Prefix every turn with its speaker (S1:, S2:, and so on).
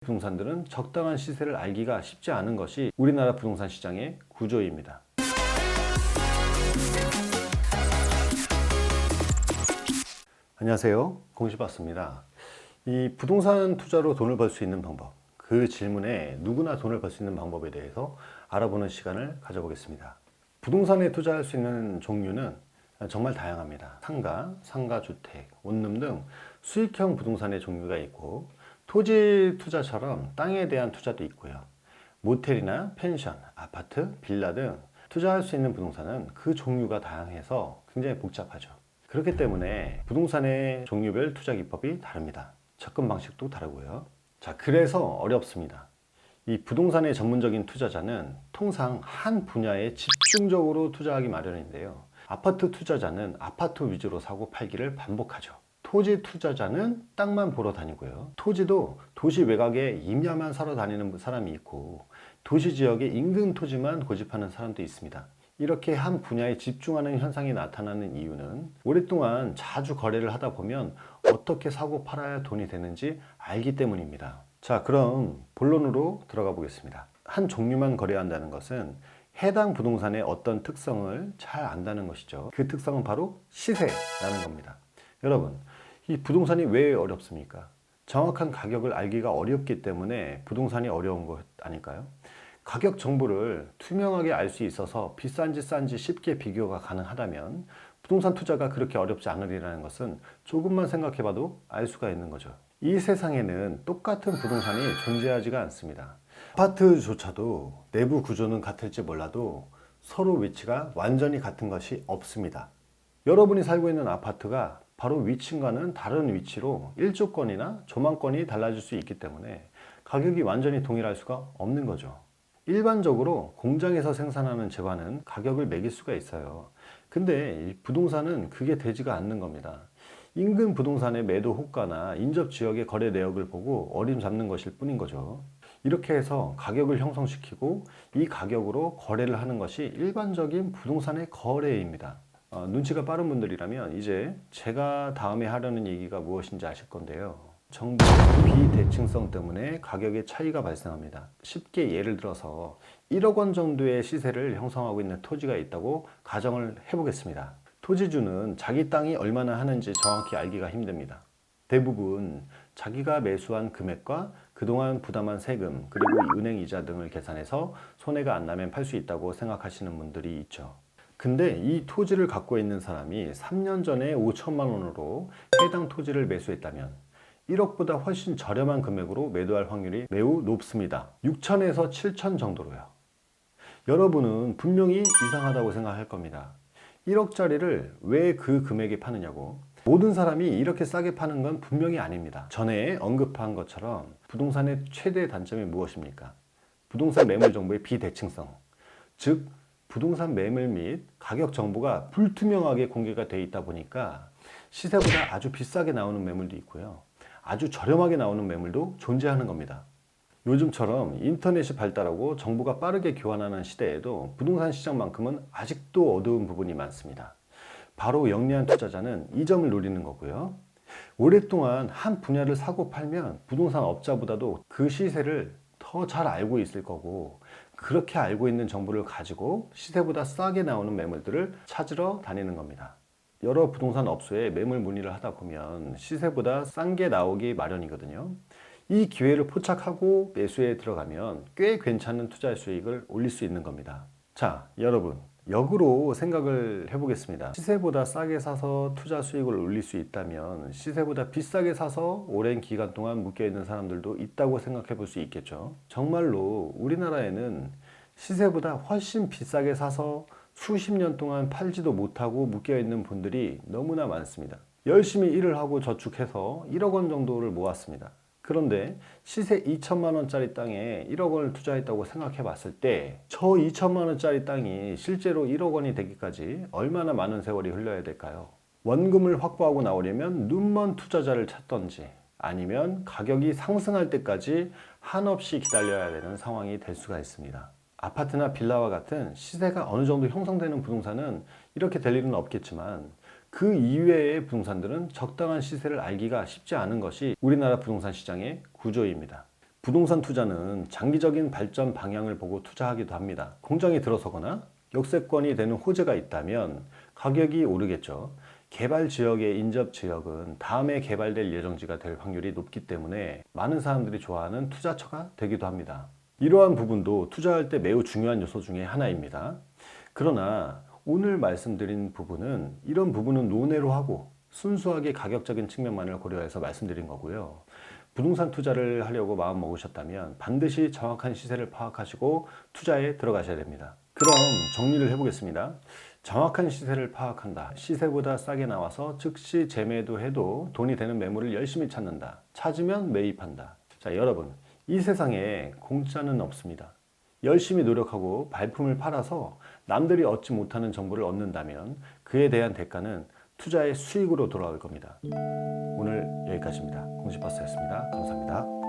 S1: 부동산들은 적당한 시세를 알기가 쉽지 않은 것이 우리나라 부동산 시장의 구조입니다. 안녕하세요, 공시바스입니다. 이 부동산 투자로 돈을 벌 수 있는 방법, 그 질문에 누구나 돈을 벌 수 있는 방법에 대해서 알아보는 시간을 가져보겠습니다. 부동산에 투자할 수 있는 종류는 정말 다양합니다. 상가, 상가주택, 원룸 등 수익형 부동산의 종류가 있고, 토지 투자처럼 땅에 대한 투자도 있고요. 모텔이나 펜션, 아파트, 빌라 등 투자할 수 있는 부동산은 그 종류가 다양해서 굉장히 복잡하죠. 그렇기 때문에 부동산의 종류별 투자 기법이 다릅니다. 접근 방식도 다르고요. 자, 그래서 어렵습니다. 이 부동산의 전문적인 투자자는 통상 한 분야에 집중적으로 투자하기 마련인데요. 아파트 투자자는 아파트 위주로 사고 팔기를 반복하죠. 토지 투자자는 땅만 보러 다니고요. 토지도 도시 외곽에 임야만 사러 다니는 사람이 있고, 도시 지역의 인근 토지만 고집하는 사람도 있습니다. 이렇게 한 분야에 집중하는 현상이 나타나는 이유는 오랫동안 자주 거래를 하다 보면 어떻게 사고 팔아야 돈이 되는지 알기 때문입니다. 자, 그럼 본론으로 들어가 보겠습니다. 한 종류만 거래한다는 것은 해당 부동산의 어떤 특성을 잘 안다는 것이죠. 그 특성은 바로 시세라는 겁니다. 여러분, 이 부동산이 왜 어렵습니까? 정확한 가격을 알기가 어렵기 때문에 부동산이 어려운 것 아닐까요? 가격 정보를 투명하게 알 수 있어서 비싼지 싼지 쉽게 비교가 가능하다면 부동산 투자가 그렇게 어렵지 않으리라는 것은 조금만 생각해봐도 알 수가 있는 거죠. 이 세상에는 똑같은 부동산이 존재하지가 않습니다. 아파트조차도 내부 구조는 같을지 몰라도 서로 위치가 완전히 같은 것이 없습니다. 여러분이 살고 있는 아파트가 바로 위층과는 다른 위치로 일조권이나 조망권이 달라질 수 있기 때문에 가격이 완전히 동일할 수가 없는 거죠. 일반적으로 공장에서 생산하는 재화는 가격을 매길 수가 있어요. 근데 이 부동산은 그게 되지가 않는 겁니다. 인근 부동산의 매도 호가나 인접 지역의 거래 내역을 보고 어림잡는 것일 뿐인 거죠. 이렇게 해서 가격을 형성시키고 이 가격으로 거래를 하는 것이 일반적인 부동산의 거래입니다. 눈치가 빠른 분들이라면 이제 제가 다음에 하려는 얘기가 무엇인지 아실 건데요. 정부의 비대칭성 때문에 가격의 차이가 발생합니다. 쉽게 예를 들어서 1억 원 정도의 시세를 형성하고 있는 토지가 있다고 가정을 해보겠습니다. 토지주는 자기 땅이 얼마나 하는지 정확히 알기가 힘듭니다. 대부분 자기가 매수한 금액과 그동안 부담한 세금, 그리고 은행 이자 등을 계산해서 손해가 안 나면 팔 수 있다고 생각하시는 분들이 있죠. 근데 이 토지를 갖고 있는 사람이 3년 전에 5천만 원으로 해당 토지를 매수했다면 1억보다 훨씬 저렴한 금액으로 매도할 확률이 매우 높습니다. 6천에서 7천 정도로요. 여러분은 분명히 이상하다고 생각할 겁니다. 1억짜리를 왜 그 금액에 파느냐고. 모든 사람이 이렇게 싸게 파는 건 분명히 아닙니다. 전에 언급한 것처럼 부동산의 최대 단점이 무엇입니까? 부동산 매물 정보의 비대칭성. 즉, 부동산 매물 및 가격 정보가 불투명하게 공개가 되어 있다 보니까 시세보다 아주 비싸게 나오는 매물도 있고요. 아주 저렴하게 나오는 매물도 존재하는 겁니다. 요즘처럼 인터넷이 발달하고 정보가 빠르게 교환하는 시대에도 부동산 시장만큼은 아직도 어두운 부분이 많습니다. 바로 영리한 투자자는 이 점을 노리는 거고요. 오랫동안 한 분야를 사고 팔면 부동산 업자보다도 그 시세를 더 잘 알고 있을 거고, 그렇게 알고 있는 정보를 가지고 시세보다 싸게 나오는 매물들을 찾으러 다니는 겁니다. 여러 부동산 업소에 매물 문의를 하다 보면 시세보다 싼 게 나오기 마련이거든요. 이 기회를 포착하고 매수에 들어가면 꽤 괜찮은 투자 수익을 올릴 수 있는 겁니다. 자, 여러분, 역으로 생각을 해보겠습니다. 시세보다 싸게 사서 투자 수익을 올릴 수 있다면 시세보다 비싸게 사서 오랜 기간 동안 묶여있는 사람들도 있다고 생각해 볼 수 있겠죠. 정말로 우리나라에는 시세보다 훨씬 비싸게 사서 수십 년 동안 팔지도 못하고 묶여있는 분들이 너무나 많습니다. 열심히 일을 하고 저축해서 1억 원 정도를 모았습니다. 그런데 시세 2천만 원짜리 땅에 1억 원을 투자했다고 생각해 봤을 때 저 2천만 원짜리 땅이 실제로 1억 원이 되기까지 얼마나 많은 세월이 흘러야 될까요? 원금을 확보하고 나오려면 눈먼 투자자를 찾던지 아니면 가격이 상승할 때까지 한없이 기다려야 되는 상황이 될 수가 있습니다. 아파트나 빌라와 같은 시세가 어느 정도 형성되는 부동산은 이렇게 될 일은 없겠지만 그 이외의 부동산들은 적당한 시세를 알기가 쉽지 않은 것이 우리나라 부동산 시장의 구조입니다. 부동산 투자는 장기적인 발전 방향을 보고 투자하기도 합니다. 공장이 들어서거나 역세권이 되는 호재가 있다면 가격이 오르겠죠. 개발 지역의 인접 지역은 다음에 개발될 예정지가 될 확률이 높기 때문에 많은 사람들이 좋아하는 투자처가 되기도 합니다. 이러한 부분도 투자할 때 매우 중요한 요소 중에 하나입니다. 그러나 오늘 말씀드린 부분은 이런 부분은 논외로 하고 순수하게 가격적인 측면만을 고려해서 말씀드린 거고요. 부동산 투자를 하려고 마음 먹으셨다면 반드시 정확한 시세를 파악하시고 투자에 들어가셔야 됩니다. 그럼 정리를 해보겠습니다. 정확한 시세를 파악한다. 시세보다 싸게 나와서 즉시 재매도해도 돈이 되는 매물을 열심히 찾는다. 찾으면 매입한다. 자, 여러분, 이 세상에 공짜는 없습니다. 열심히 노력하고 발품을 팔아서 남들이 얻지 못하는 정보를 얻는다면 그에 대한 대가는 투자의 수익으로 돌아올 겁니다. 오늘 여기까지입니다. 공시버스였습니다. 감사합니다.